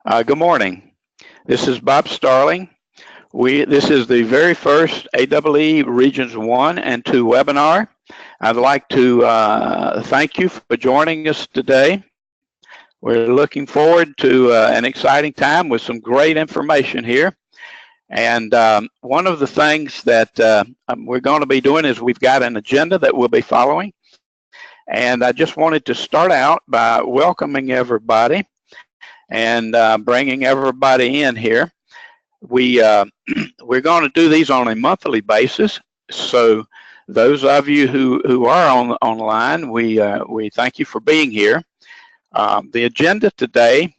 Good morning. This is Bob Starling. This is the very first AEE Regions 1 and 2 webinar. I'd like to thank you for joining us today. We're looking forward to an exciting time with some great information here. And one of the things that we're going to be doing is we've got an agenda that we'll be following. And I just wanted to start out by welcoming everybody and bringing everybody in here. We're going to do these on a monthly basis. So those of you who are online, we thank you for being here. The agenda today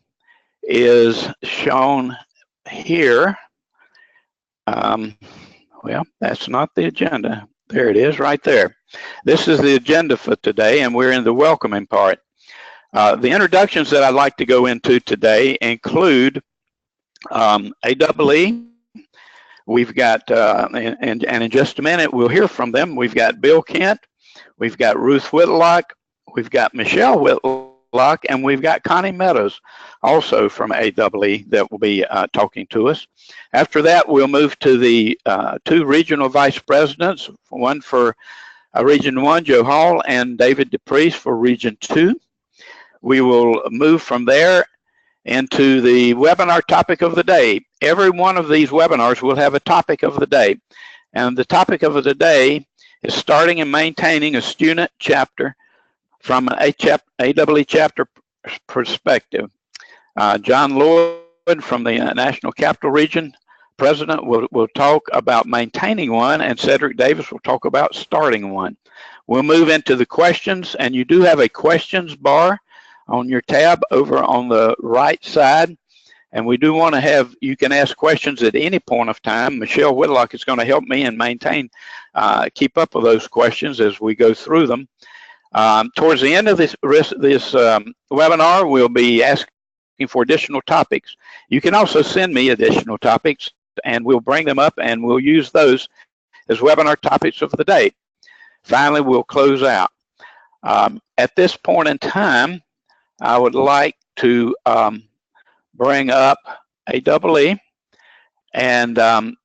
is shown here. Well, that's not the agenda. There it is right there. This is the agenda for today, and we're in the welcoming part. The introductions that I'd like to go into today include AEE. We've got, and in just a minute, we'll hear from them. We've got Bill Kent, we've got Ruth Whitlock, we've got Michelle Whitlock, and we've got Connie Meadows, also from AEE, that will be talking to us. After that, we'll move to the two regional vice presidents, one for Region 1, Joe Hall, and David DePriest for Region 2. We will move from there into the webinar topic of the day. Every one of these webinars will have a topic of the day. And the topic of the day is starting and maintaining a student chapter from an AEE chapter perspective. John Lloyd from the National Capital Region President will talk about maintaining one, and Cedric Davis will talk about starting one. We'll move into the questions, and you do have a questions bar on your tab over on the right side. And we do want to have, you can ask questions at any point of time. Michelle Whitlock is going to help me and keep up with those questions as we go through them. Towards the end of this webinar, we'll be asking for additional topics. You can also send me additional topics, and we'll bring them up and we'll use those as webinar topics of the day. Finally, we'll close out. At this point in time, I would like to bring up AEE, and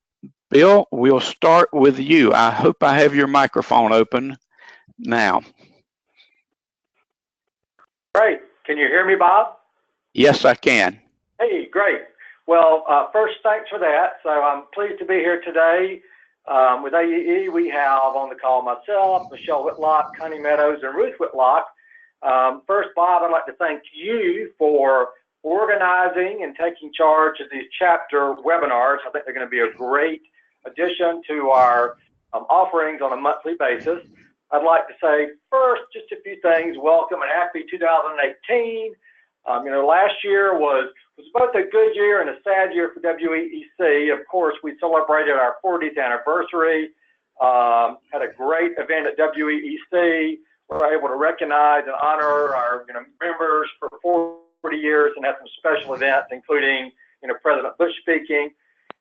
Bill, we'll start with you. I hope I have your microphone open now. Great. Can you hear me, Bob? Yes, I can. Hey, great. Well, first, thanks for that. So I'm pleased to be here today. With AEE, we have on the call myself, Michelle Whitlock, Connie Meadows, and Ruth Whitlock. First, Bob, I'd like to thank you for organizing and taking charge of these chapter webinars. I think they're going to be a great addition to our offerings on a monthly basis. I'd like to say first, just a few things. Welcome and happy 2018. Last year was both a good year and a sad year for WEEC. Of course, we celebrated our 40th anniversary, had a great event at WEEC. We were able to recognize and honor our members for 40 years and had some special events, including President Bush speaking.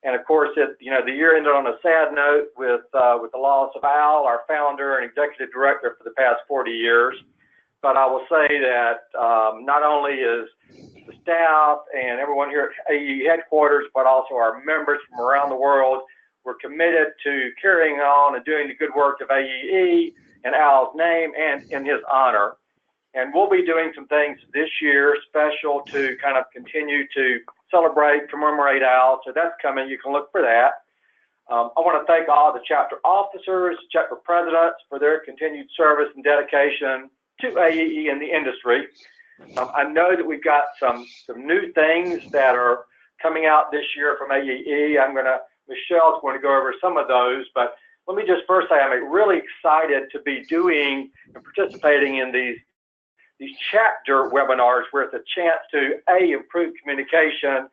And of course, the year ended on a sad note with the loss of Al, our founder and executive director for the past 40 years. But I will say that not only is the staff and everyone here at AEE headquarters, but also our members from around the world, we're committed to carrying on and doing the good work of AEE in Al's name and in his honor. And we'll be doing some things this year special to kind of continue to celebrate, commemorate Al. So that's coming. You can look for that. I want to thank all the chapter officers, chapter presidents for their continued service and dedication to AEE and the industry. I know that we've got some new things that are coming out this year from AEE. Michelle's going to go over some of those, but let me just first say I'm really excited to be doing and participating in these chapter webinars where it's a chance to improve communication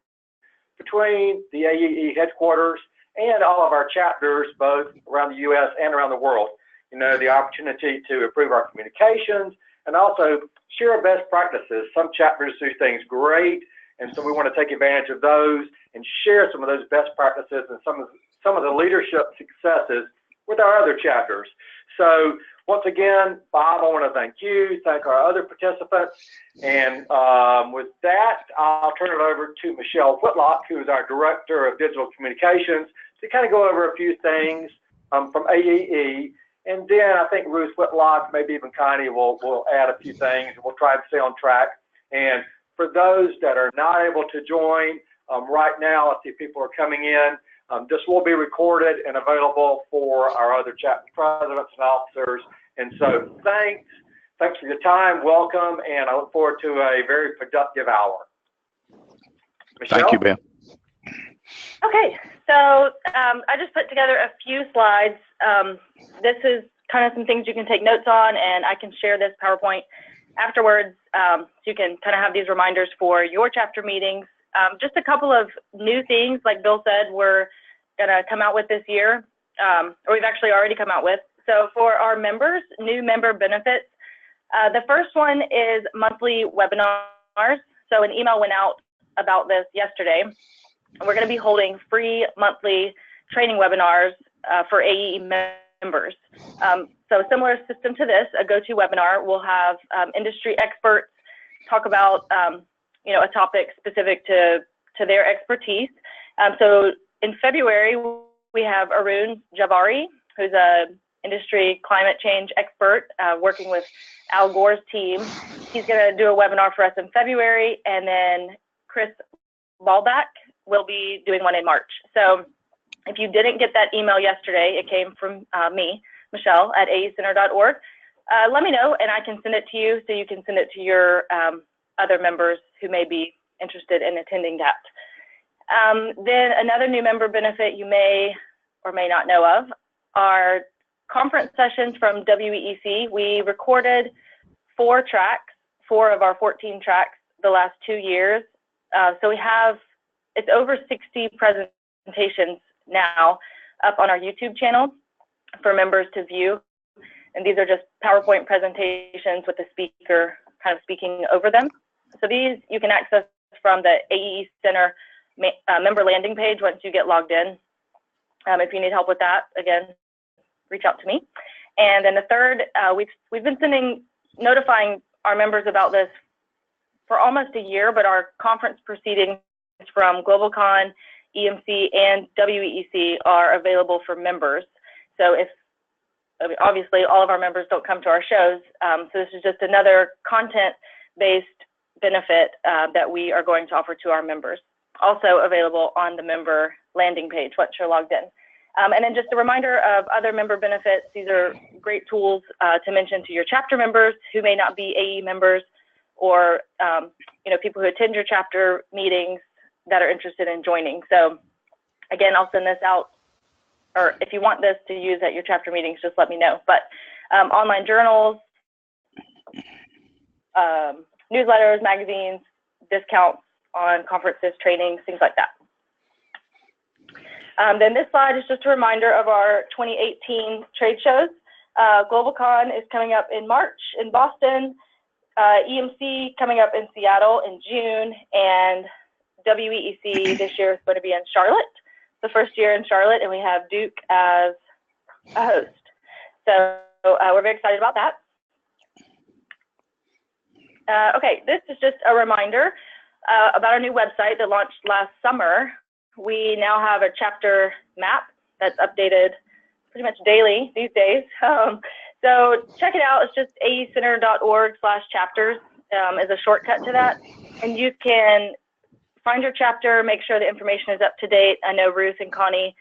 between the AEE headquarters and all of our chapters, both around the U.S. and around the world. The opportunity to improve our communications and also share best practices. Some chapters do things great, and so we want to take advantage of those and share some of those best practices and some of the leadership successes with our other chapters. So once again, Bob, I want to thank you, thank our other participants. And with that, I'll turn it over to Michelle Whitlock, who is our Director of Digital Communications, to kind of go over a few things from AEE. And then I think Ruth Whitlock, maybe even Connie, will add a few things. We'll try to stay on track. And for those that are not able to join right now, I see people are coming in. This will be recorded and available for our other chapter presidents and officers. And so thanks for your time, welcome, and I look forward to a very productive hour. Michelle? Thank you, Ben. Okay, so I just put together a few slides. This is kind of some things you can take notes on, and I can share this PowerPoint afterwards, so you can kind of have these reminders for your chapter meetings. Just a couple of new things, like Bill said, we're going to come out with this year, or we've actually already come out with. So for our members, new member benefits, the first one is monthly webinars. So an email went out about this yesterday. We're going to be holding free monthly training webinars for AE members. So a similar system to this, a GoToWebinar, we'll have industry experts talk about a topic specific to their expertise. So in February, we have Arun Javari, who's a industry climate change expert working with Al Gore's team. He's going to do a webinar for us in February, and then Chris Ballback will be doing one in March. So if you didn't get that email yesterday, it came from me, Michelle, at aecenter.org. Let me know, and I can send it to you so you can send it to your other members who may be interested in attending that. Then another new member benefit you may or may not know of are conference sessions from WEEC. We recorded 4 of our 14 tracks the last 2 years. So we have, it's over 60 presentations now up on our YouTube channel for members to view. And these are just PowerPoint presentations with the speaker kind of speaking over them. So these you can access from the AE Center member landing page once you get logged in. If you need help with that, again, reach out to me. And then the third, we've been notifying our members about this for almost a year, but our conference proceedings from GlobalCon, EMC, and WEEC are available for members. So obviously all of our members don't come to our shows, so this is just another content-based benefit that we are going to offer to our members. Also available on the member landing page once you're logged in. And then just a reminder of other member benefits. These are great tools to mention to your chapter members who may not be AE members, or people who attend your chapter meetings that are interested in joining. So again, I'll send this out, or if you want this to use at your chapter meetings, just let me know. But online journals, newsletters, magazines, discounts on conferences, trainings, things like that. Then this slide is just a reminder of our 2018 trade shows. GlobalCon is coming up in March in Boston, EMC coming up in Seattle in June, and WEEC this year is going to be in Charlotte, the first year in Charlotte, and we have Duke as a host. So we're very excited about that. Okay, this is just a reminder about our new website that launched last summer. We now have a chapter map that's updated pretty much daily these days. So check it out. It's just aecenter.org/chapters is a shortcut to that. And you can find your chapter, make sure the information is up to date. I know Ruth and Connie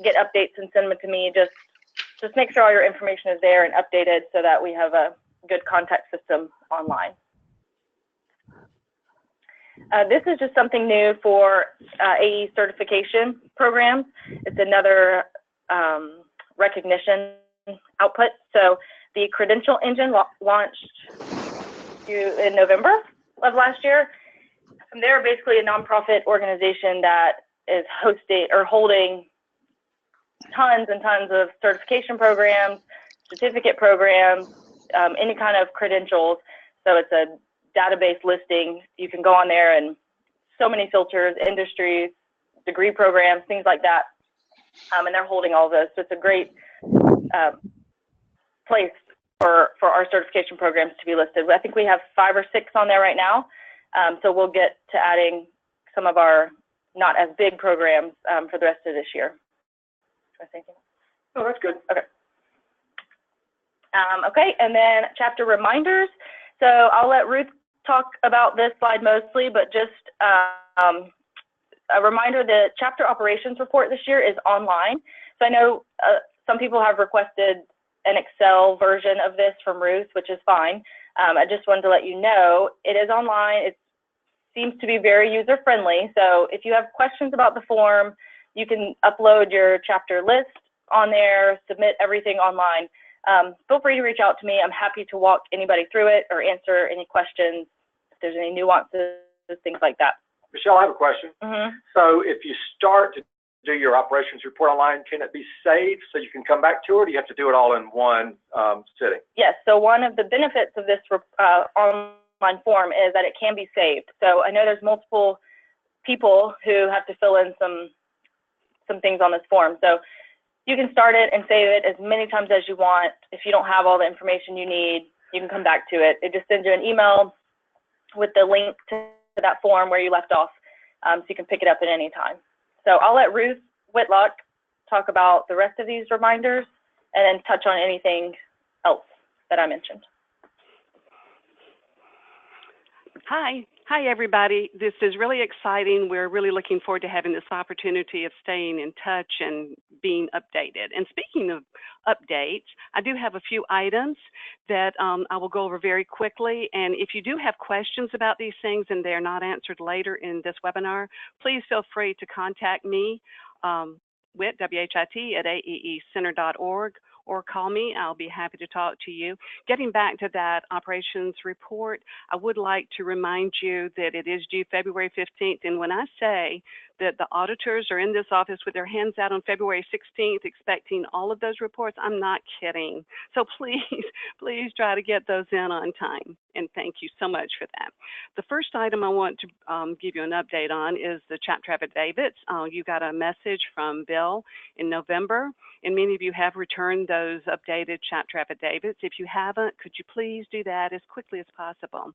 get updates and send them to me. Just make sure all your information is there and updated so that we have a good contact system online. This is just something new for AE certification programs. It's another recognition output. So the Credential Engine launched in November of last year. And they're basically a nonprofit organization that is holding tons and tons of certification programs, certificate programs, any kind of credentials. So it's a database listing. You can go on there and so many filters, industries, degree programs, things like that. And they're holding all those. So it's a great place for our certification programs to be listed. I think we have 5 or 6 on there right now. So we'll get to adding some of our not as big programs for the rest of this year. I think. Oh, that's good. Okay. Okay, and then chapter reminders. So I'll let Ruth talk about this slide mostly, but just a reminder that chapter operations report this year is online. So I know some people have requested an Excel version of this from Ruth, which is fine. I just wanted to let you know it is online. It seems to be very user friendly. So if you have questions about the form, you can upload your chapter list on there, submit everything online. Feel free to reach out to me. I'm happy to walk anybody through it or answer any questions, if there's any nuances, things like that. Michelle, I have a question. So if you start to do your operations report online, can it be saved so you can come back to it, or do you have to do it all in one sitting? Yes, so one of the benefits of this online form is that it can be saved. So I know there's multiple people who have to fill in some things on this form. So you can start it and save it as many times as you want. If you don't have all the information you need, you can come back to it. It just sends you an email with the link to that form where you left off, so you can pick it up at any time. So I'll let Ruth Whitlock talk about the rest of these reminders and then touch on anything else that I mentioned. Hi everybody. This is really exciting. We're really looking forward to having this opportunity of staying in touch and being updated. And speaking of updates, I do have a few items that I will go over very quickly. And if you do have questions about these things and they're not answered later in this webinar, please feel free to contact me, WHIT, W-H-I-T, at aeecenter.org, or call me. I'll be happy to talk to you. Getting back to that operations report, I would like to remind you that it is due February 15th. And when I say that the auditors are in this office with their hands out on February 16th expecting all of those reports, I'm not kidding. So please try to get those in on time. And thank you so much for that. The first item I want to give you an update on is the chapter affidavits. You got a message from Bill in November, and many of you have returned those updated chapter affidavits. If you haven't, could you please do that as quickly as possible?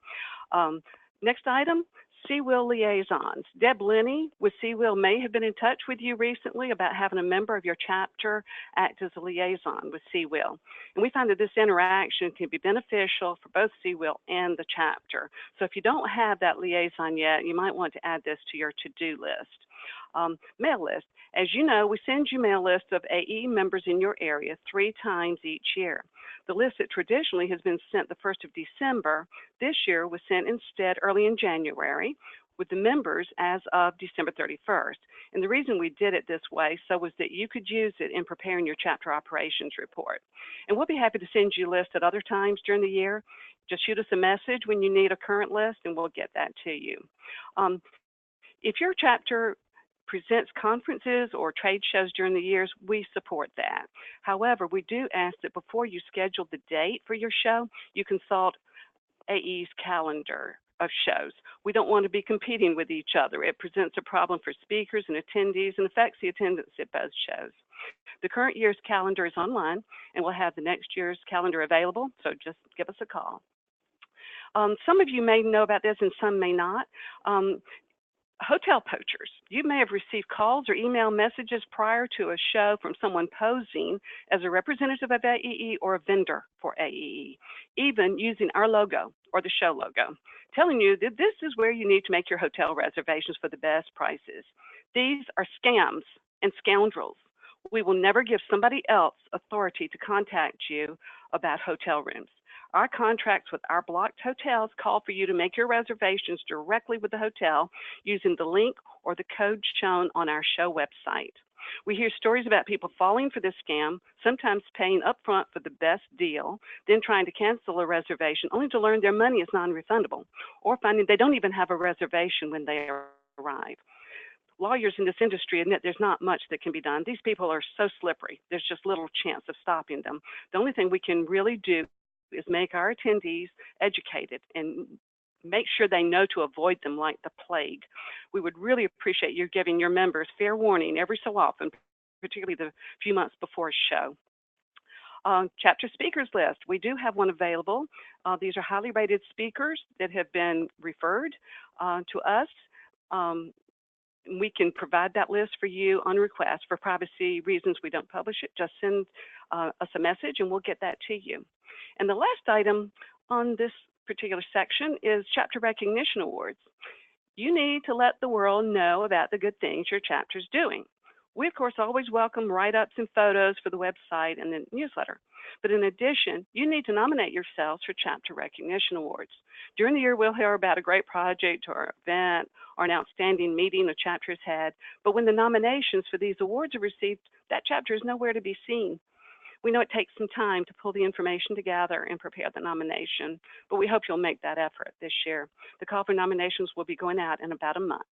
Next item, CWIL liaisons. Deb Linney with CWIL may have been in touch with you recently about having a member of your chapter act as a liaison with CWIL. And we find that this interaction can be beneficial for both CWIL and the chapter. So if you don't have that liaison yet, you might want to add this to your to-do list. Mail list. As you know, we send you mail lists of AE members in your area 3 times each year. The list that traditionally has been sent the 1st of December, this year was sent instead early in January with the members as of December 31st. And the reason we did it this way was that you could use it in preparing your chapter operations report. And we'll be happy to send you lists at other times during the year. Just shoot us a message when you need a current list and we'll get that to you. If your chapter presents conferences or trade shows during the years, we support that. However, we do ask that before you schedule the date for your show, you consult AE's calendar of shows. We don't want to be competing with each other. It presents a problem for speakers and attendees and affects the attendance at both shows. The current year's calendar is online, and we'll have the next year's calendar available, so just give us a call. Some of you may know about this and some may not. Hotel poachers. You may have received calls or email messages prior to a show from someone posing as a representative of AEE or a vendor for AEE, even using our logo or the show logo, telling you that this is where you need to make your hotel reservations for the best prices. These are scams and scoundrels. We will never give somebody else authority to contact you about hotel rooms. Our contracts with our blocked hotels call for you to make your reservations directly with the hotel using the link or the code shown on our show website. We hear stories about people falling for this scam, sometimes paying upfront for the best deal, then trying to cancel a reservation only to learn their money is non-refundable, or finding they don't even have a reservation when they arrive. Lawyers in this industry admit there's not much that can be done. These people are so slippery. There's just little chance of stopping them. The only thing we can really do is make our attendees educated and make sure they know to avoid them like the plague. We would really appreciate you giving your members fair warning every so often, particularly the few months before a show. chapter speakers list. We do have one available. These are highly rated speakers that have been referred to us. We can provide that list for you on request. For privacy reasons, we don't publish it. Just send us a message and we'll get that to you. And the last item on this particular section is Chapter Recognition Awards. You need to let the world know about the good things your chapter is doing. We, of course, always welcome write-ups and photos for the website and the newsletter. But in addition, you need to nominate yourselves for Chapter Recognition Awards. During the year, we'll hear about a great project or event or an outstanding meeting a chapter has had. But when the nominations for these awards are received, that chapter is nowhere to be seen. We know it takes some time to pull the information together and prepare the nomination, but we hope you'll make that effort this year. The call for nominations will be going out in about a month.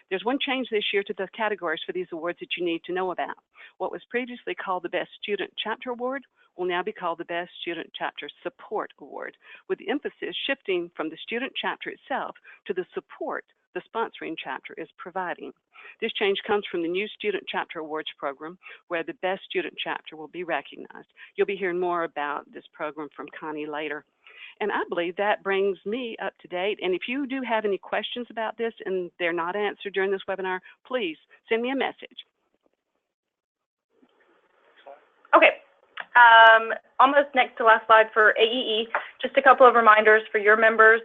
There's one change this year to the categories for these awards that you need to know about. What was previously called the Best Student Chapter Award will now be called the Best Student Chapter Support Award, with the emphasis shifting from the student chapter itself to the support the sponsoring chapter is providing. This change comes from the new Student Chapter Awards program, where the best student chapter will be recognized. You'll be hearing more about this program from Connie later. And I believe that brings me up to date. And if you do have any questions about this and they're not answered during this webinar, please send me a message. Okay. Almost next to last slide for AEE, just a couple of reminders for your members.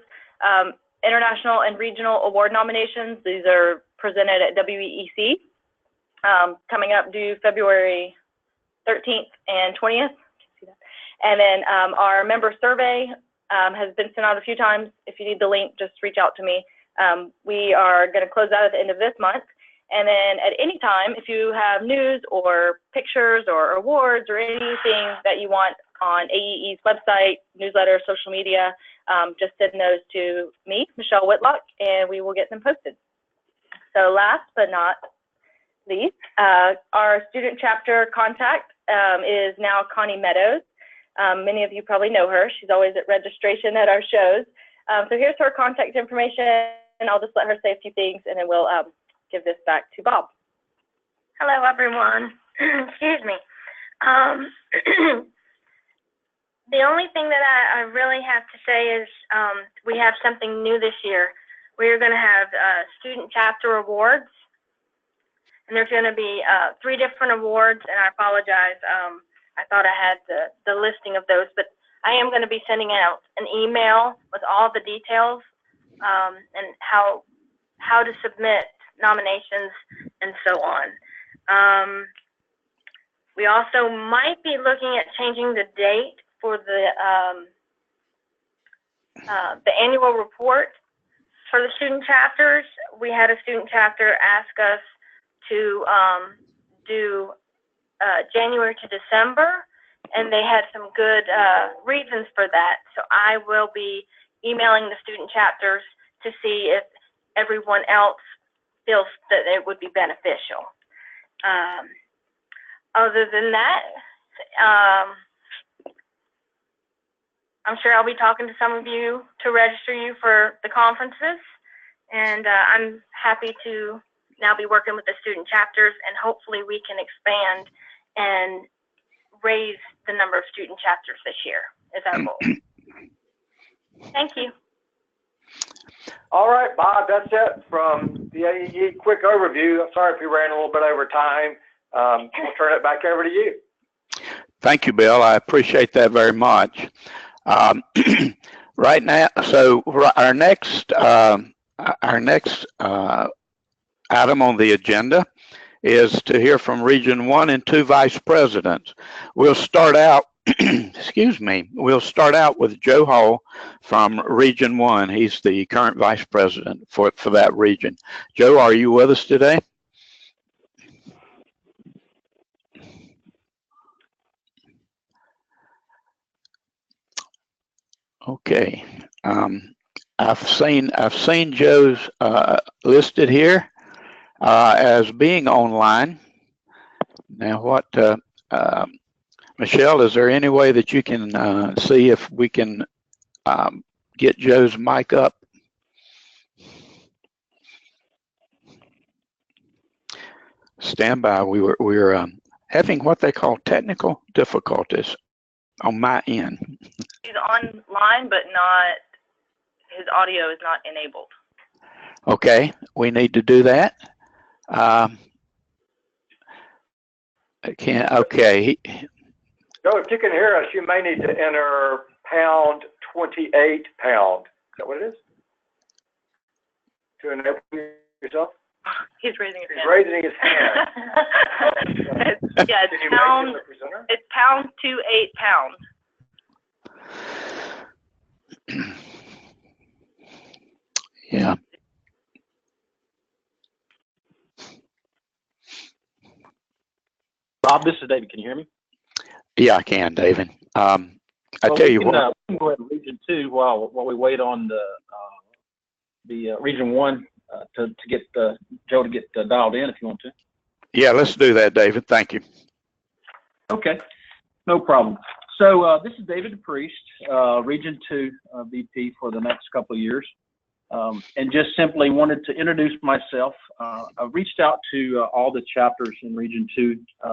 International and regional award nominations. These are presented at WEEC, coming up due February 13th and 20th. And then our member survey has been sent out a few times. If you need the link, just reach out to me. We are going to close out at the end of this month. And then at any time, if you have news or pictures or awards or anything that you want on AEE's website, newsletter, social media, just send those to me, Michelle Whitlock, and we will get them posted. So last but not least, our student chapter contact is now Connie Meadows. Many of you probably know her. She's always at registration at our shows. So here's her contact information, and I'll just let her say a few things, and then we'll give this back to Bob. Hello, everyone. Excuse me. The only thing that I really have to say is we have something new this year. We're going to have student chapter awards, and there's going to be 3 different awards, and I apologize. I thought I had the listing of those, but I am going to be sending out an email with all the details and how to submit nominations and so on. We also might be looking at changing the date for the annual report for the student chapters. We had a student chapter ask us to do January to December, and they had some good reasons for that. So I will be emailing the student chapters to see if everyone else feels that it would be beneficial. Other than that, I'm sure I'll be talking to some of you to register you for the conferences, and I'm happy to now be working with the student chapters, and hopefully we can expand and raise the number of student chapters this year is our goal. Thank you. All right, Bob, that's it from the AEE quick overview. I'm sorry if we ran a little bit over time. We'll turn it back over to you. Thank you, Bill. I appreciate that very much. Right now, so our next item on the agenda is to hear from Region 1 and 2 Vice Presidents. We'll start out, excuse me, we'll start out with Joe Hall from Region 1. He's the current Vice President for that region. Joe, are you with us today? Okay. I've seen Joe's listed here as being online. Now, what, Michelle, is there any way that you can see if we can get Joe's mic up? Stand by. We're having what they call technical difficulties. on my end. He's online, but not, his audio is not enabled. Okay, we need to do that. Okay. Joe, if you can hear us, you may need to enter pound 28 pound. Is that what it is? To enable yourself? He's raising his He's hand. raising his hand. Yeah, Can you it's pound, make him the presenter? it's pound 28 pound. Yeah. Bob, this is David. Can you hear me? Yeah, I can, David. I Well, tell you we can, what. we can go ahead to Region 2 while we wait on the Region 1 to get Joe to get dialed in if you want to. Yeah, let's do that, David. Thank you. Okay, no problem. So this is David DePriest, Region 2 VP for the next couple of years. And just simply wanted to introduce myself. I reached out to all the chapters in Region 2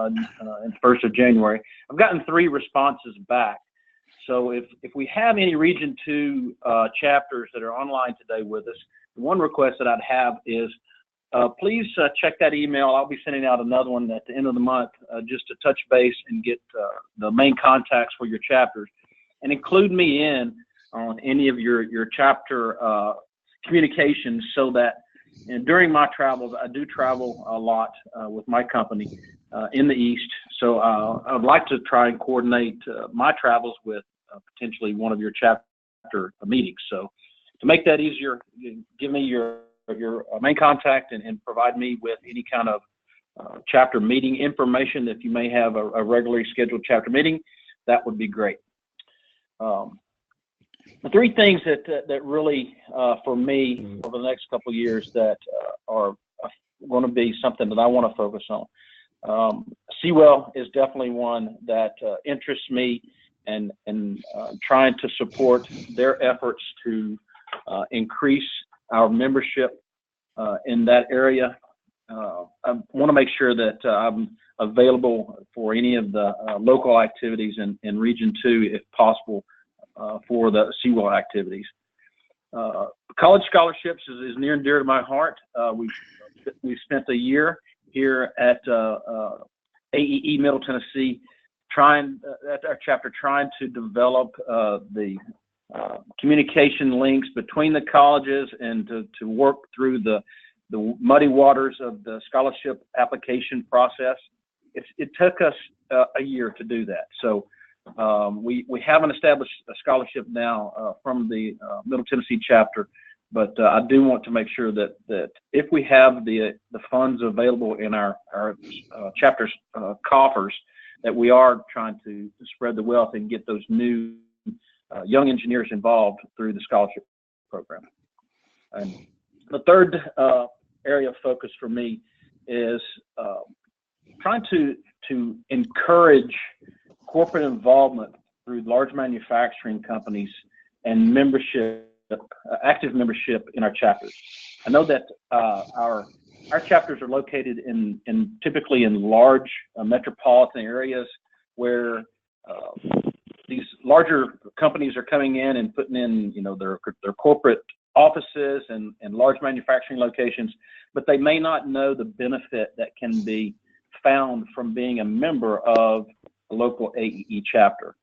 in the 1st of January. I've gotten 3 responses back. So if we have any Region 2 chapters that are online today with us, the one request that I'd have is please check that email. I'll be sending out another one at the end of the month just to touch base and get the main contacts for your chapters, and include me in on any of your chapter communications, so that during my travels, I do travel a lot with my company in the East. So I would like to try and coordinate my travels with potentially one of your chapter meetings. So to make that easier, give me your main contact and provide me with any kind of chapter meeting information. If you may have a regularly scheduled chapter meeting, that would be great. The 3 things that really, for me, over the next couple of years that are going to be something that I want to focus on. Seawell is definitely one that interests me, and trying to support their efforts to increase our membership in that area. I want to make sure that I'm available for any of the local activities in Region 2, if possible, for the Seawell activities. College scholarships is near and dear to my heart. We've spent a year here at AEE Middle Tennessee at our chapter trying to develop the communication links between the colleges and to work through the muddy waters of the scholarship application process. It took us a year to do that. So we have an established scholarship now from the Middle Tennessee chapter, but I do want to make sure that if we have the funds available in our chapter's coffers, that we are trying to spread the wealth and get those new young engineers involved through the scholarship program. And the third area of focus for me is trying to encourage corporate involvement through large manufacturing companies and membership, active membership in our chapters. I know that our chapters are located in typically in large metropolitan areas where these larger companies are coming in and putting in, their corporate offices and large manufacturing locations, but they may not know the benefit that can be found from being a member of a local AEE chapter.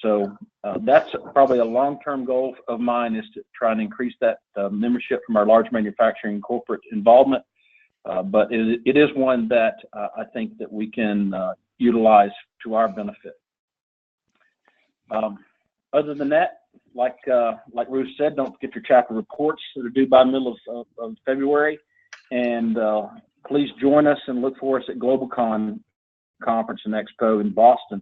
So that's probably a long-term goal of mine, is to try and increase that membership from our large manufacturing corporate involvement. But it is one that I think that we can utilize to our benefit. Other than that, like Ruth said, don't forget your chapter reports that are due by middle of February. And please join us and look for us at GlobalCon Conference and Expo in Boston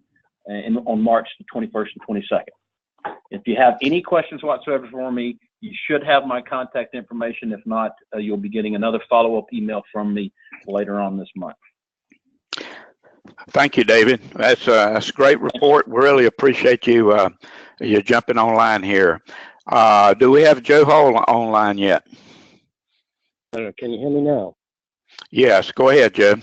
on March the 21st and 22nd. If you have any questions whatsoever for me, you should have my contact information. If not, you'll be getting another follow-up email from me later on this month. Thank you, David. That's a great report. We really appreciate you you jumping online here. Do we have Joe Hall online yet? Can you hear me now? Yes, go ahead, Joe.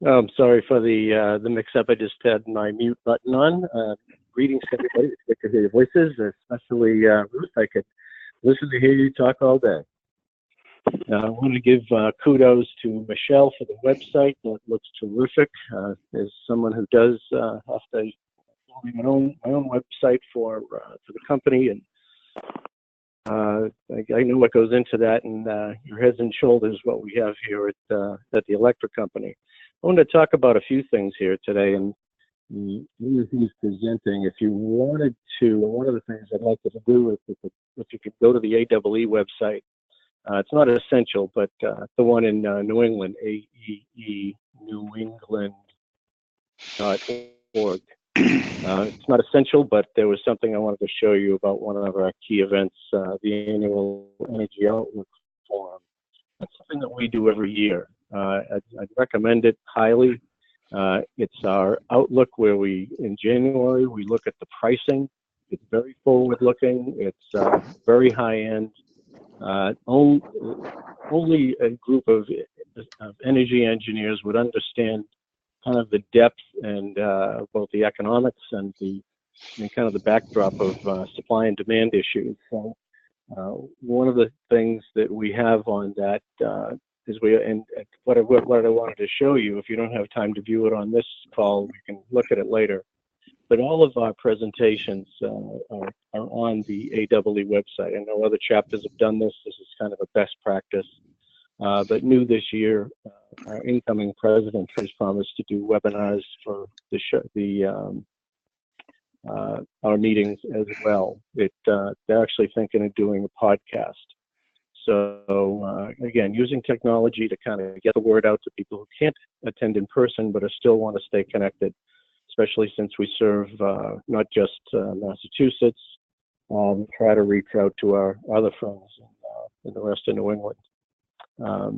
I'm sorry for the mix-up. I just had my mute button on. greetings to everybody. It's good to hear your voices, especially Ruth. I could listen to hear you talk all day. I want to give kudos to Michelle for the website. That looks terrific. As someone who does have to build my own website for the company, and I know what goes into that, and your heads and shoulders what we have here at the electric company. I want to talk about a few things here today, and who's presenting. If you wanted to, one of the things I'd like to do is if you could go to the AEE website. It's not essential, but the one in New England, aeenewengland.org. It's not essential, but there was something I wanted to show you about one of our key events, the annual Energy Outlook Forum. That's something that we do every year. I'd recommend it highly. It's our outlook where in January, we look at the pricing. It's very forward-looking. It's very high-end. Only a group of energy engineers would understand kind of the depth and both the economics and kind of the backdrop of supply and demand issues. So one of the things that we have on that is what I wanted to show you. If you don't have time to view it on this call, we can look at it later. But all of our presentations are on the AEE website. I know other chapters have done this. This is kind of a best practice. But new this year, our incoming president has promised to do webinars for our meetings as well. They're actually thinking of doing a podcast. So again, using technology to kind of get the word out to people who can't attend in person but still want to stay connected, especially since we serve not just Massachusetts, try to reach out to our other friends in the rest of New England. A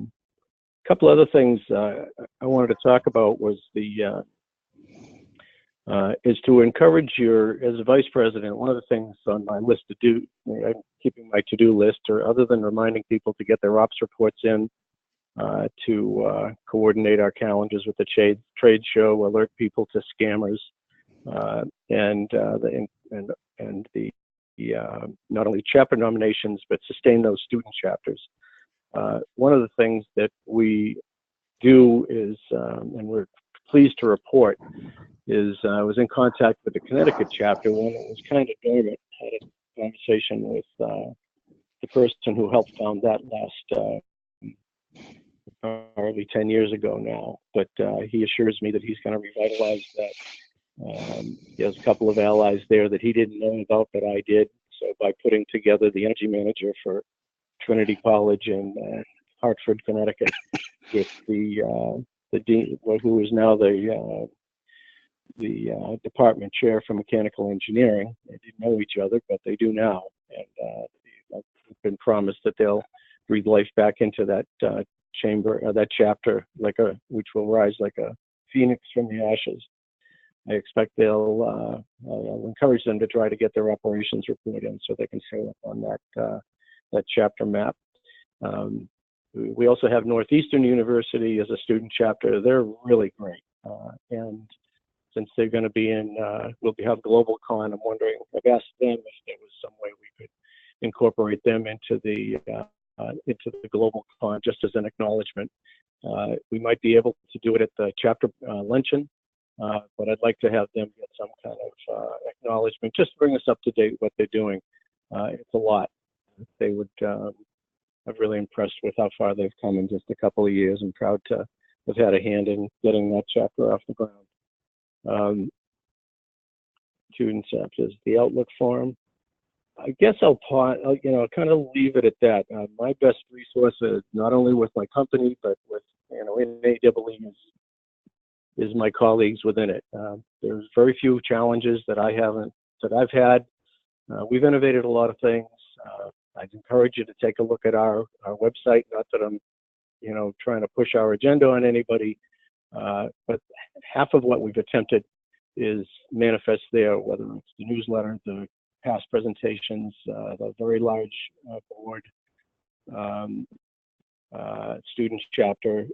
couple other things I wanted to talk about was is to encourage as a vice president, one of the things on my list to do, I'm keeping my to-do list, or other than reminding people to get their ops reports in, to coordinate our calendars with the trade show, alert people to scammers, and the not only chapter nominations, but sustain those student chapters. One of the things that we do is, and we're pleased to report, is I was in contact with the Connecticut chapter when it was kind of dormant. Had a conversation with the person who helped found that last probably 10 years ago now, but he assures me that he's going to revitalize that. He has a couple of allies there that he didn't know about that I did. So by putting together the energy manager for Trinity College in Hartford, Connecticut, with the dean, who is now the department chair for mechanical engineering. They didn't know each other, but they do now, and it's been promised that they'll breathe life back into that that chapter, which will rise like a phoenix from the ashes. I expect I'll encourage them to try to get their operations report in so they can show up on that chapter map. We also have Northeastern University as a student chapter. They're really great, and since they're going to be we'll have GlobalCon. I'm wondering. I've asked them if there was some way we could incorporate them into the GlobalCon just as an acknowledgement. We might be able to do it at the chapter luncheon, but I'd like to have them get some kind of acknowledgement, just to bring us up to date what they're doing. It's a lot. They would. I'm really impressed with how far they've come in just a couple of years, and proud to have had a hand in getting that chapter off the ground. Student chapters, the Outlook Forum. I guess I'll kind of leave it at that. My best resource is not only with my company, but with in AEE is my colleagues within it. There's very few challenges that I've had. We've innovated a lot of things. I'd encourage you to take a look at our website. Not that I'm, trying to push our agenda on anybody, but half of what we've attempted is manifest there, whether it's the newsletter, the past presentations, the very large board, students chapter.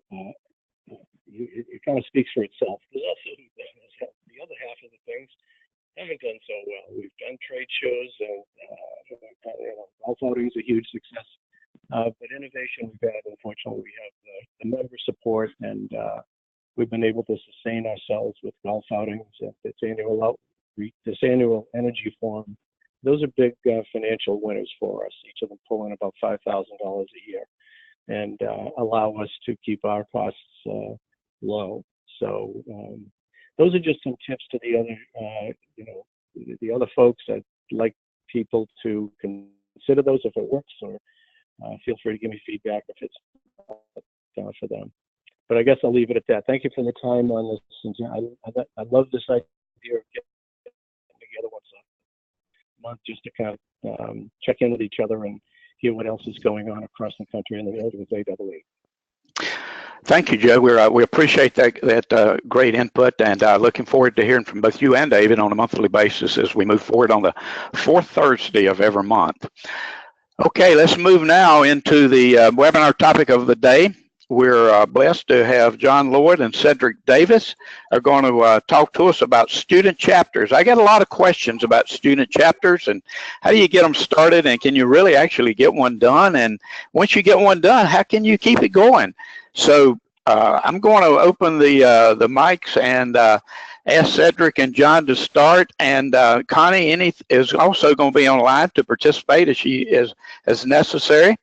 It kind of speaks for itself. There's also the other half of the things haven't done so well. We've done trade shows, and golf outing is a huge success. But innovation we've had, unfortunately, we have the member support, and we've been able to sustain ourselves with golf outings at this annual energy forum. Those are big financial winners for us, each of them pulling about $5,000 a year, and allow us to keep our costs low. So those are just some tips to the other, the other folks. I'd like people to consider those if it works, or feel free to give me feedback if it's for them. But I guess I'll leave it at that. Thank you for the time on this. I love this idea of getting together once a month just to kind of check in with each other and hear what else is going on across the country in the world with AEE. Thank you, Joe. We appreciate that great input, and looking forward to hearing from both you and David on a monthly basis as we move forward on the fourth Thursday of every month. Okay, let's move now into the webinar topic of the day. We're blessed to have John Lloyd and Cedric Davis are going to talk to us about student chapters. I get a lot of questions about student chapters and how do you get them started, and can you really actually get one done? And once you get one done, how can you keep it going? So I'm going to open the mics and ask Cedric and John to start, and Connie is also going to be online to participate as she is as necessary.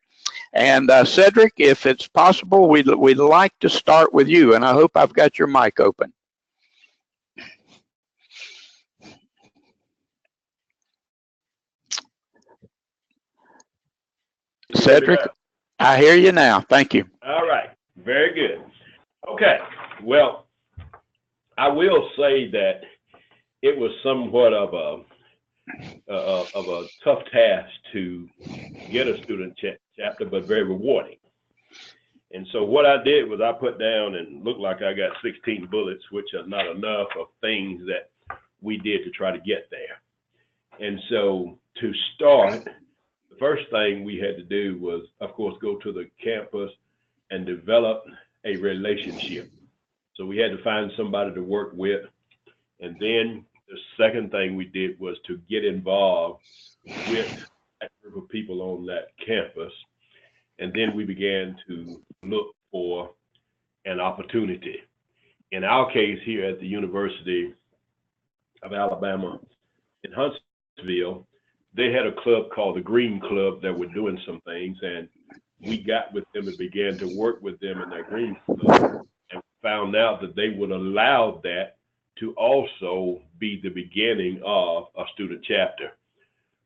And Cedric, if it's possible, we'd like to start with you, and I hope I've got your mic open. Cedric, I hear you now. Thank you. All right. Very good. Okay. Well, I will say that it was somewhat of a tough task to get a student chapter, but very rewarding. And so what I did was I put down and looked like I got 16 bullets, which are not enough of things that we did to try to get there. And so to start, the first thing we had to do was, of course, go to the campus and develop a relationship. So we had to find somebody to work with. And then the second thing we did was to get involved with a group of people on that campus. And then we began to look for an opportunity. In our case here at the University of Alabama in Huntsville, they had a club called the Green Club that were doing some things, and we got with them and began to work with them in that Green Club, and found out that they would allow that to also be the beginning of a student chapter.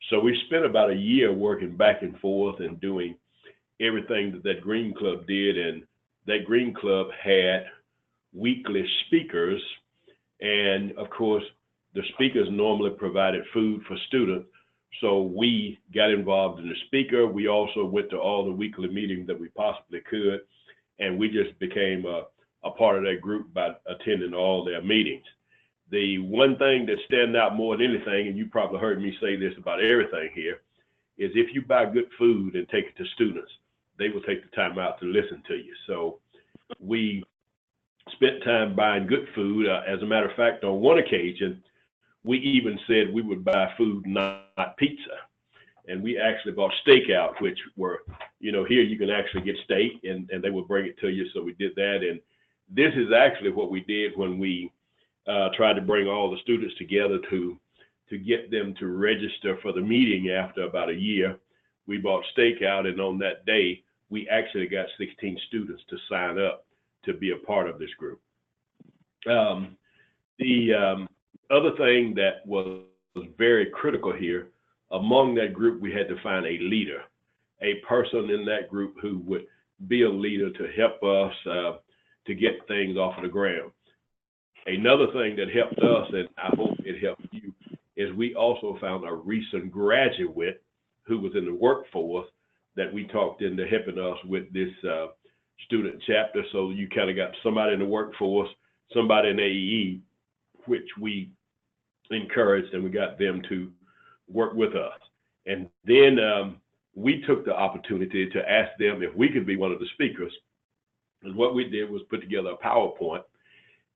So we spent about a year working back and forth and doing everything that that Green Club did. And that Green Club had weekly speakers. And of course, the speakers normally provided food for students. So we got involved in the speaker. We also went to all the weekly meetings that we possibly could. And we just became a part of that group by attending all their meetings. The one thing that stands out more than anything, and you probably heard me say this about everything here, is if you buy good food and take it to students, they will take the time out to listen to you. So we spent time buying good food. As a matter of fact, on one occasion, we even said we would buy food, not pizza. And we actually bought steak out, which were, here you can actually get steak and they would bring it to you. So we did that. And this is actually what we did when we tried to bring all the students together to get them to register for the meeting after about a year. We bought steak out, and on that day, we actually got 16 students to sign up to be a part of this group. The other thing that was very critical here, among that group, we had to find a leader, a person in that group who would be a leader to help us to get things off of the ground. Another thing that helped us, and I hope it helped you, is we also found a recent graduate who was in the workforce that we talked into helping us with this student chapter. So you kind of got somebody in the workforce, somebody in AEE, which we encouraged, and we got them to work with us. And then we took the opportunity to ask them if we could be one of the speakers. And what we did was put together a PowerPoint,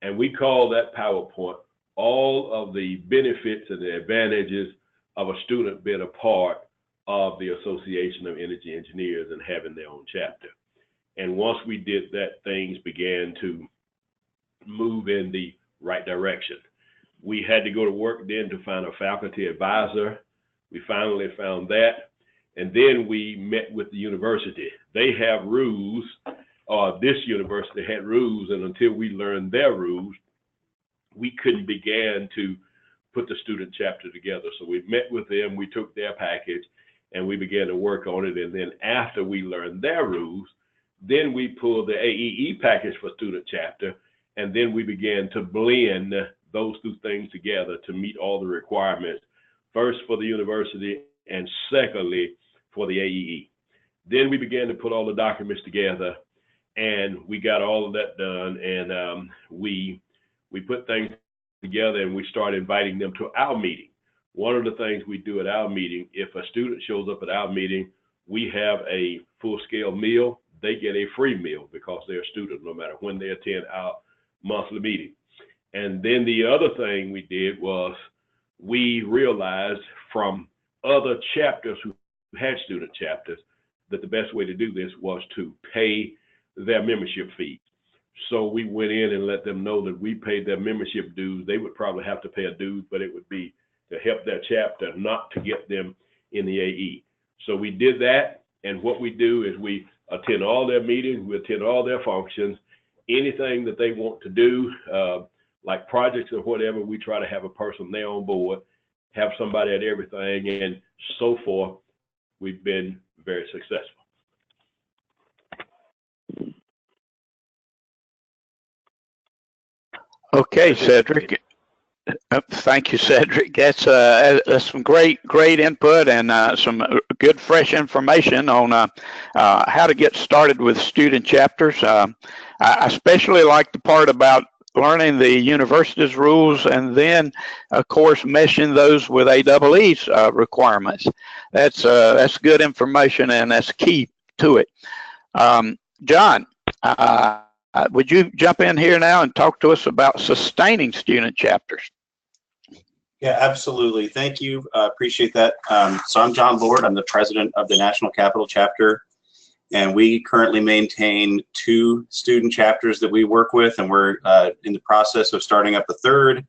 and we called that PowerPoint all of the benefits and the advantages of a student being a part of the Association of Energy Engineers and having their own chapter. And once we did that, things began to move in the right direction. We had to go to work then to find a faculty advisor. We finally found that. And then we met with the university. They have rules, this university had rules, and until we learned their rules, we couldn't begin to put the student chapter together. So we met with them, we took their package, and we began to work on it. And then after we learned their rules, then we pulled the AEE package for student chapter, and then we began to blend those two things together to meet all the requirements, first for the university and secondly for the AEE. Then we began to put all the documents together, and we got all of that done, and we put things together, and we started inviting them to our meeting. One of the things we do at our meeting, if a student shows up at our meeting, we have a full-scale meal. They get a free meal because they're a student, no matter when they attend our monthly meeting. And then the other thing we did was we realized from other chapters who had student chapters that the best way to do this was to pay their membership fee. So we went in and let them know that we paid their membership dues. They would probably have to pay a dues, but it would be to help their chapter, not to get them in the AE. So we did that, and what we do is we attend all their meetings, we attend all their functions, anything that they want to do, like projects or whatever, we try to have a person there on board, have somebody at everything, and so forth. We've been very successful. Okay, Cedric. Thank you, Cedric. That's some great input and some good fresh information on how to get started with student chapters. I especially like the part about learning the university's rules and then, of course, meshing those with AEE's requirements. That's good information, and that's key to it. John, would you jump in here now and talk to us about sustaining student chapters? Yeah, absolutely. Thank you. Appreciate that. So I'm John Lord. I'm the president of the National Capital Chapter, and we currently maintain 2 student chapters that we work with, and we're in the process of starting up a 3rd.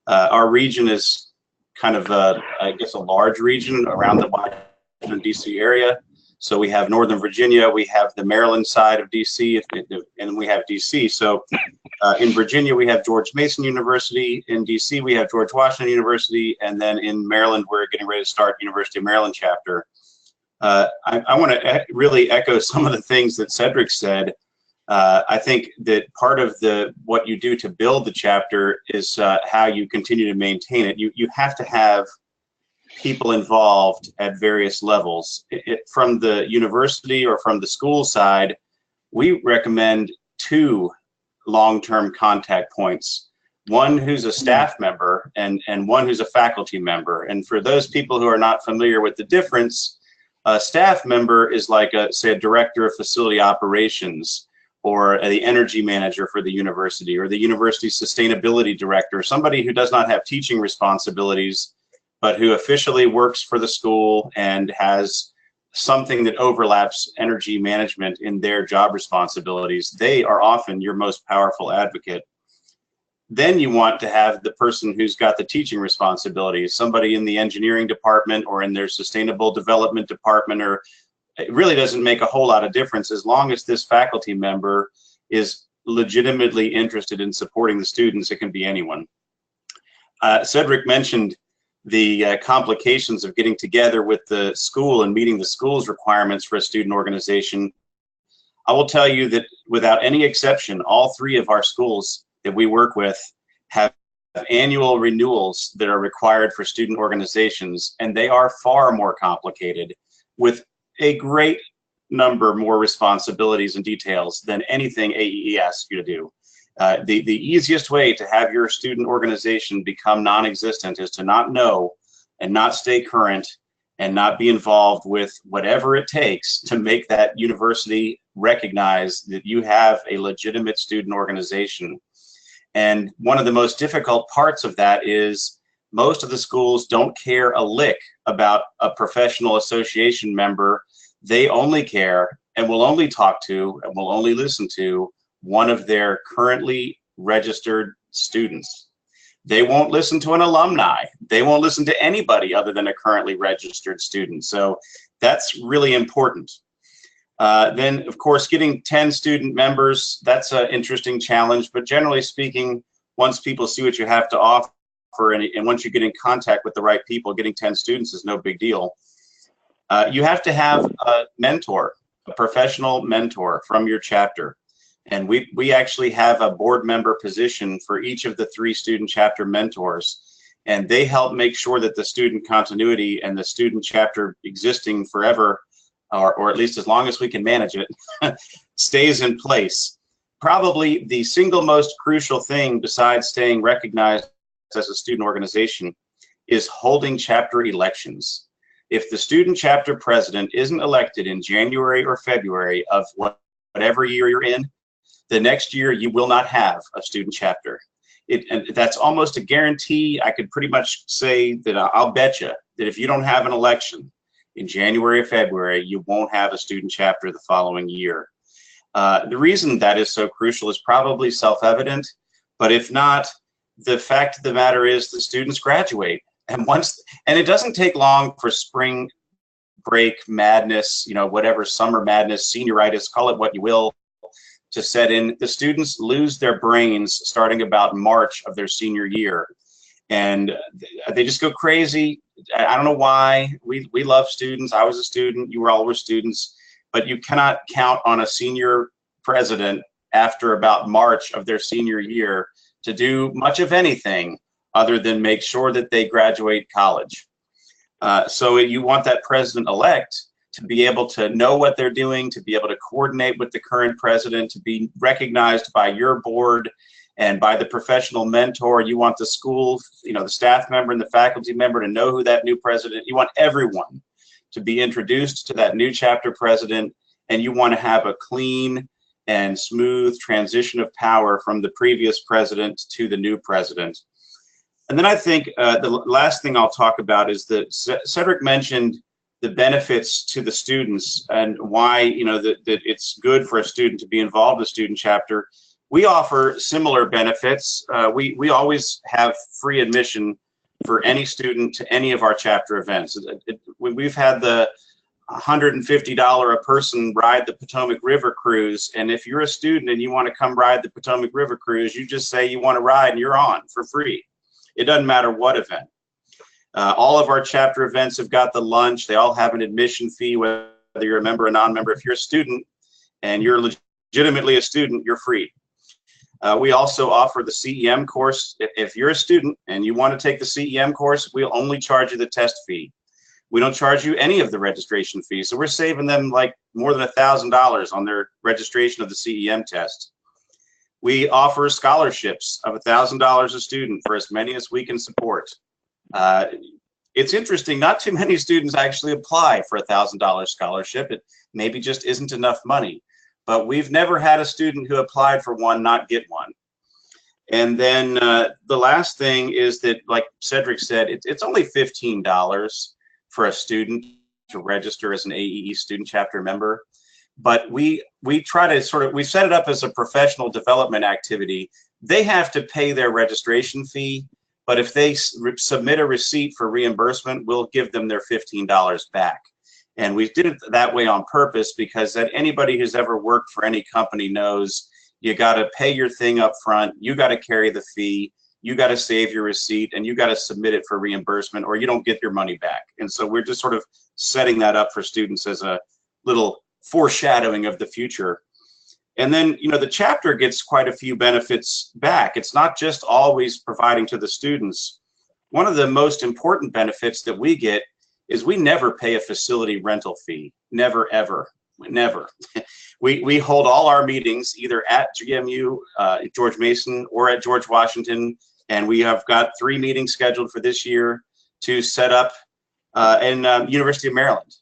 Our region is kind of, I guess, a large region around the Washington, D.C. area. So we have Northern Virginia, we have the Maryland side of DC, and we have DC. So in Virginia, we have George Mason University. In DC, we have George Washington University. And then in Maryland, we're getting ready to start University of Maryland chapter. I want to really echo some of the things that Cedric said. I think that part of what you do to build the chapter is how you continue to maintain it. You have to have people involved at various levels. From the university or from the school side, we recommend 2 long-term contact points. One who's a staff member and one who's a faculty member. And for those people who are not familiar with the difference, a staff member is like, say, a director of facility operations, or the energy manager for the university, or the university sustainability director, somebody who does not have teaching responsibilities, but who officially works for the school and has something that overlaps energy management in their job responsibilities. They are often your most powerful advocate. Then you want to have the person who's got the teaching responsibilities, somebody in the engineering department or in their sustainable development department, or it really doesn't make a whole lot of difference as long as this faculty member is legitimately interested in supporting the students. It can be anyone. Cedric mentioned the complications of getting together with the school and meeting the school's requirements for a student organization. I will tell you that without any exception, all 3 of our schools that we work with have annual renewals that are required for student organizations, and they are far more complicated with a great number more responsibilities and details than anything AEE asks you to do. The easiest way to have your student organization become non-existent is to not know and not stay current and not be involved with whatever it takes to make that university recognize that you have a legitimate student organization. And one of the most difficult parts of that is most of the schools don't care a lick about a professional association member. They only care and will only talk to and will only listen to one of their currently registered students. They won't listen to an alumni. They won't listen to anybody other than a currently registered student. So that's really important. Then, of course, getting 10 student members, that's an interesting challenge. But generally speaking, once people see what you have to offer, and once you get in contact with the right people, getting 10 students is no big deal. You have to have a mentor, a professional mentor from your chapter. And we actually have a board member position for each of the 3 student chapter mentors. And they help make sure that the student continuity and the student chapter existing forever, or at least as long as we can manage it, stays in place. Probably the single most crucial thing besides staying recognized as a student organization is holding chapter elections. If the student chapter president isn't elected in January or February of whatever year you're in, the next year you will not have a student chapter. And that's almost a guarantee. I could pretty much say that I'll bet you that if you don't have an election in January or February, you won't have a student chapter the following year. The reason that is so crucial is probably self-evident, but if not, the fact of the matter is the students graduate. And it doesn't take long for spring break madness, whatever, summer madness, senioritis, call it what you will, to set in. The students lose their brains starting about March of their senior year. And they just go crazy. I don't know why. We love students. I was a student. You all were students. But you cannot count on a senior president after about March of their senior year to do much of anything other than make sure that they graduate college. So you want that president-elect to be able to know what they're doing, to be able to coordinate with the current president, to be recognized by your board and by the professional mentor. You want the school, the staff member and the faculty member to know who that new president. You want everyone to be introduced to that new chapter president, and you want to have a clean and smooth transition of power from the previous president to the new president. And then I think the last thing I'll talk about is that Cedric mentioned the benefits to the students and why that it's good for a student to be involved in a student chapter. We offer similar benefits. We always have free admission for any student to any of our chapter events. We've had the $150 a person ride the Potomac River Cruise, and if you're a student and you want to come ride the Potomac River Cruise, you just say you want to ride and you're on for free. It doesn't matter what event. All of our chapter events have got the lunch. They all have an admission fee, whether you're a member or non-member. If you're a student and you're legitimately a student, you're free. We also offer the CEM course. If you're a student and you want to take the CEM course, we'll only charge you the test fee. We don't charge you any of the registration fees. So we're saving them like more than $1,000 on their registration of the CEM test. We offer scholarships of $1,000 a student for as many as we can support. It's interesting, not too many students actually apply for $1,000 scholarship. It maybe just isn't enough money, but we've never had a student who applied for one not get one. And then the last thing is that, like Cedric said, it's only $15 for a student to register as an AEE student chapter member. But we try to we set it up as a professional development activity. They have to pay their registration fee, but if they submit a receipt for reimbursement, we'll give them their $15 back. And we did it that way on purpose because that anybody who's ever worked for any company knows you got to pay your thing up front, you got to carry the fee, you got to save your receipt, and you got to submit it for reimbursement or you don't get your money back. And so we're just sort of setting that up for students as a little foreshadowing of the future. And then, the chapter gets quite a few benefits back. It's not just always providing to the students. One of the most important benefits that we get is we never pay a facility rental fee. Never, ever, never. We hold all our meetings either at GMU, George Mason, or at George Washington. And we have got 3 meetings scheduled for this year to set up in University of Maryland.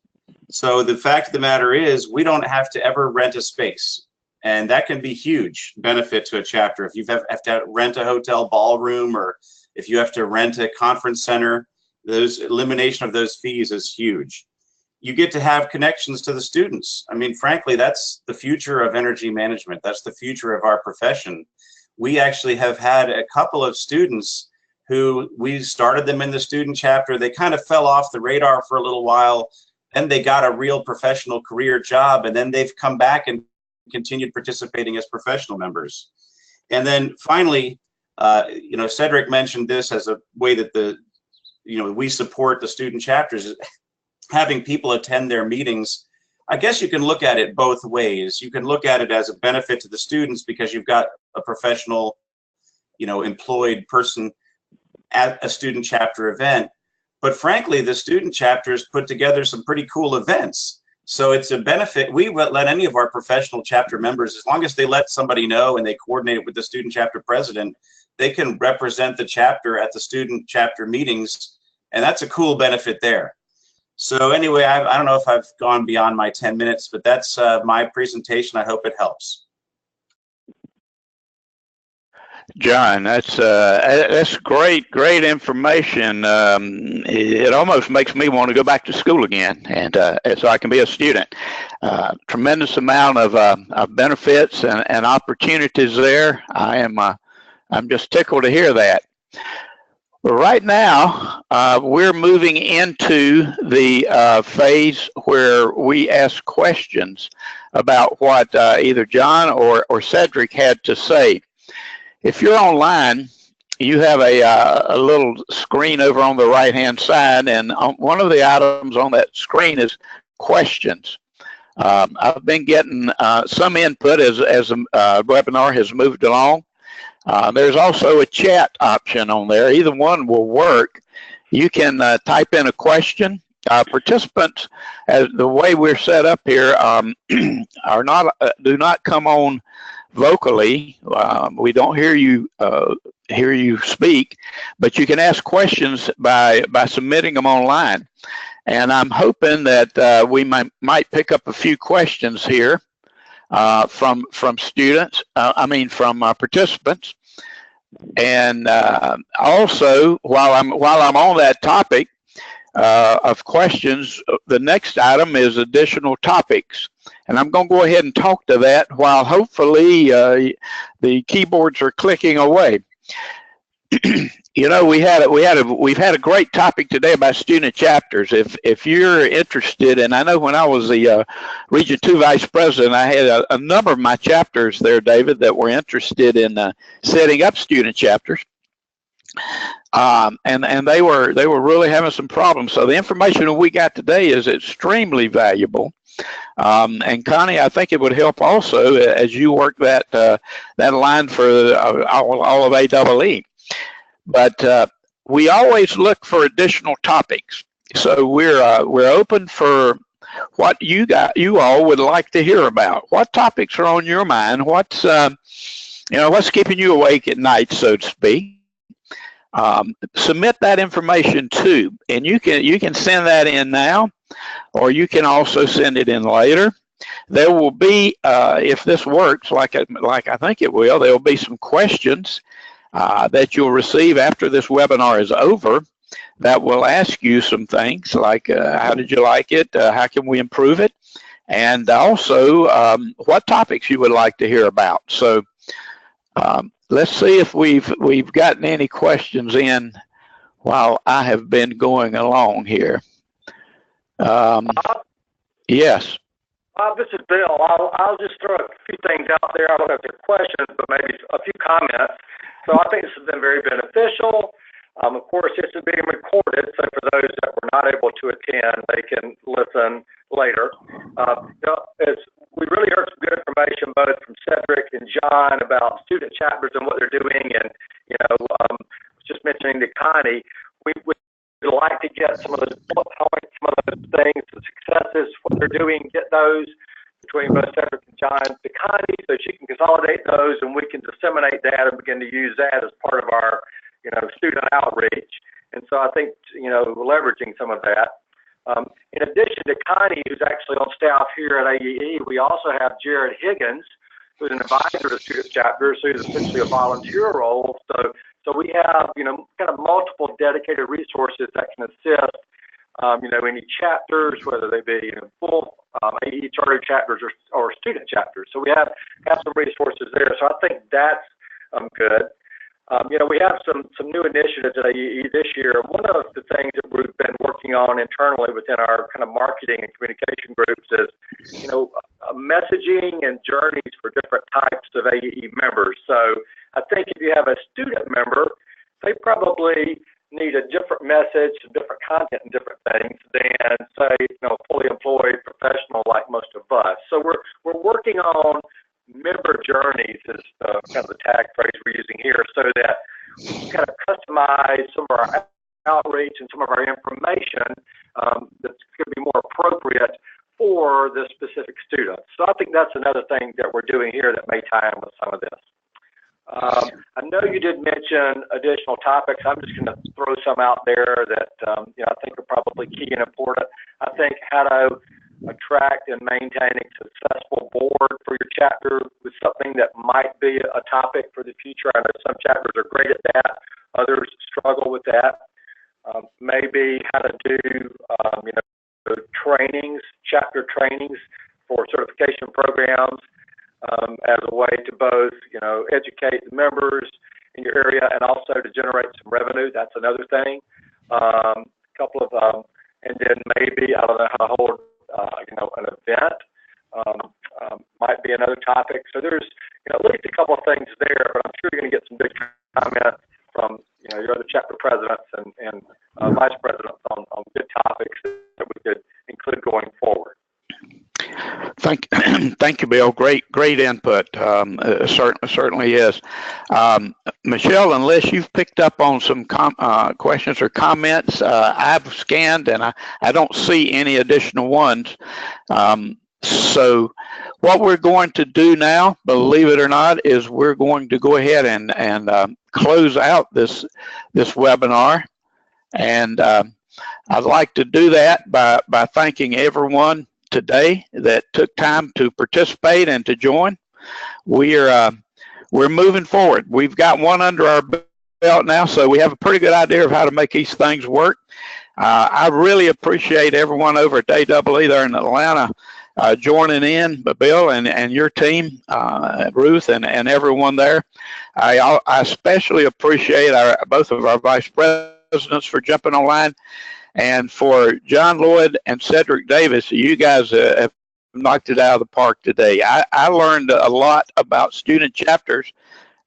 So the fact of the matter is we don't have to ever rent a space. And that can be huge benefit to a chapter. If you have to rent a hotel ballroom, or if you have to rent a conference center, those elimination of those fees is huge. You get to have connections to the students. I mean, frankly, that's the future of energy management. That's the future of our profession. We actually have had a couple of students who we started them in the student chapter. They kind of fell off the radar for a little while, and they got a real professional career job, and then they've come back and continued participating as professional members. And then finally, Cedric mentioned this as a way that we support the student chapters, having people attend their meetings. I guess you can look at it both ways. You can look at it as a benefit to the students because you've got a professional, employed person at a student chapter event. But frankly, the student chapters put together some pretty cool events. So it's a benefit. We let any of our professional chapter members, as long as they let somebody know and they coordinate it with the student chapter president, they can represent the chapter at the student chapter meetings. And that's a cool benefit there. So anyway, I don't know if I've gone beyond my 10 minutes, but that's my presentation. I hope it helps. John, that's great information. It almost makes me want to go back to school again, and so I can be a student. Tremendous amount of benefits and opportunities there. I'm just tickled to hear that. Right now, we're moving into the phase where we ask questions about what either John or Cedric had to say. If you're online, you have a little screen over on the right-hand side, and one of the items on that screen is questions. I've been getting some input as the webinar has moved along. There's also a chat option on there. Either one will work. You can type in a question. Participants, as the way we're set up here, do not come on vocally. We don't hear you speak, but you can ask questions by submitting them online. And I'm hoping that we might pick up a few questions here from students. From participants. And also, while I'm on that topic of questions, the next item is additional topics. And I'm going to go ahead and talk to that while hopefully the keyboards are clicking away. We've had a great topic today about student chapters. If you're interested, and I know when I was the Region 2 Vice President, I had a number of my chapters there, David, that were interested in setting up student chapters. And they were really having some problems. So the information we got today is extremely valuable. And Connie, I think it would help also as you work that line for all of AEE. But we always look for additional topics. So we're open for what you all would like to hear about. What topics are on your mind? What's keeping you awake at night, so to speak? Submit that information too, and you can send that in now, or you can also send it in later. There will be, if this works like I think it will, there will be some questions that you'll receive after this webinar is over that will ask you some things like how did you like it, how can we improve it, and also what topics you would like to hear about. So let's see if we've gotten any questions in while I have been going along here. Yes. Bob, this is Bill. I'll just throw a few things out there. I don't know if they're questions, but maybe a few comments. So I think this has been very beneficial. Of course, this is being recorded, so for those that were not able to attend, they can listen later. We really heard some good information both from Cedric and John about student chapters and what they're doing, and just mentioning to Connie, we would like to get some of those bullet points, some of those things, the successes, what they're doing, get those between both Cedric and John to Connie so she can consolidate those and we can disseminate that and begin to use that as part of our student outreach. And so I think, leveraging some of that. In addition to Connie, who's actually on staff here at AEE, we also have Jared Higgins, who's an advisor to student chapters, who's essentially a volunteer role. So we have, kind of multiple dedicated resources that can assist, any chapters, whether they be full AE charter chapters or student chapters. So we have some resources there. So I think that's good. We have some new initiatives at AEE this year. One of the things that we've been working on internally within our kind of marketing and communication groups is, messaging and journeys for different types of AEE members. So I think if you have a student member, they probably need a different message, different content, and different things than, say, a fully employed professional like most of us. So we're working on member journeys is kind of the tag phrase we're using here, so that we kind of customize some of our outreach and some of our information that's going to be more appropriate for the specific student. So I think that's another thing that we're doing here that may tie in with some of this. I know you did mention additional topics. I'm just going to throw some out there that I think are probably key and important. I think how to attract and maintain a successful board for your chapter was something that might be a topic for the future. I know some chapters are great at that, others struggle with that. Maybe how to do trainings, chapter trainings for certification programs as a way to both educate the members in your area and also to generate some revenue. That's another thing. And then maybe, I don't know, how to hold an event might be another topic. So there's at least a couple of things there, but I'm sure you're going to get some big comments from your other chapter presidents and vice presidents on good topics that we could include going forward. Thank you, Bill. Great input. Certainly is. Michelle, unless you've picked up on some questions or comments, I've scanned and I don't see any additional ones. So what we're going to do now, believe it or not, is we're going to go ahead and close out this webinar. And I'd like to do that by thanking everyone today that took time to participate and to join. We're moving forward. We've got one under our belt now, so we have a pretty good idea of how to make these things work. I really appreciate everyone over at AEE there in Atlanta joining in, Bill and your team, Ruth and everyone there. I especially appreciate both of our vice presidents for jumping online. And for John Lloyd and Cedric Davis, you guys have knocked it out of the park today. I learned a lot about student chapters,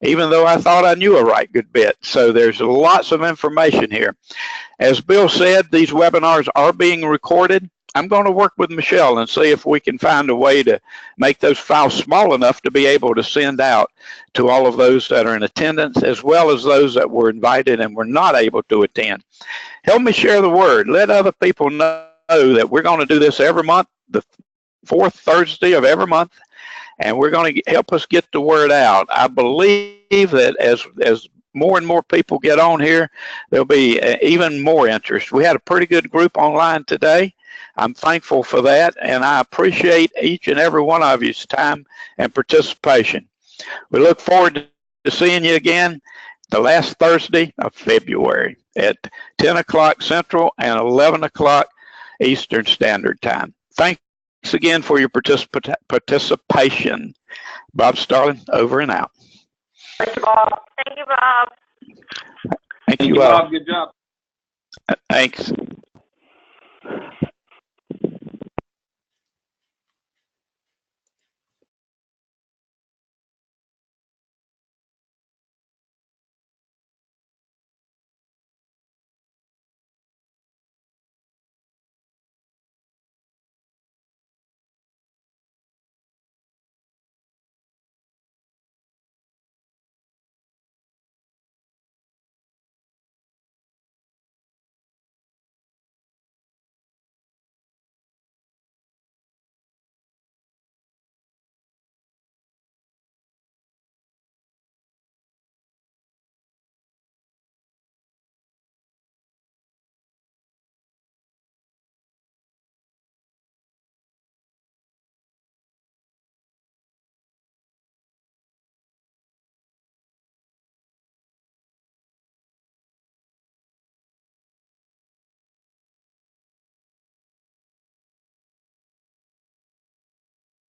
even though I thought I knew a right good bit. So there's lots of information here. As Bill said, these webinars are being recorded. I'm going to work with Michelle and see if we can find a way to make those files small enough to be able to send out to all of those that are in attendance, as well as those that were invited and were not able to attend. Help me share the word. Let other people know that we're going to do this every month, the fourth Thursday of every month, and we're going to help us get the word out. I believe that as more and more people get on here, there'll be even more interest. We had a pretty good group online today. I'm thankful for that, and I appreciate each and every one of you's time and participation. We look forward to seeing you again the last Thursday of February at 10 o'clock Central and 11 o'clock Eastern Standard Time. Thanks again for your participation. Bob Starling, over and out. Thank you, Bob. Thank you, Bob. Thank you, Bob. Good job. Thanks.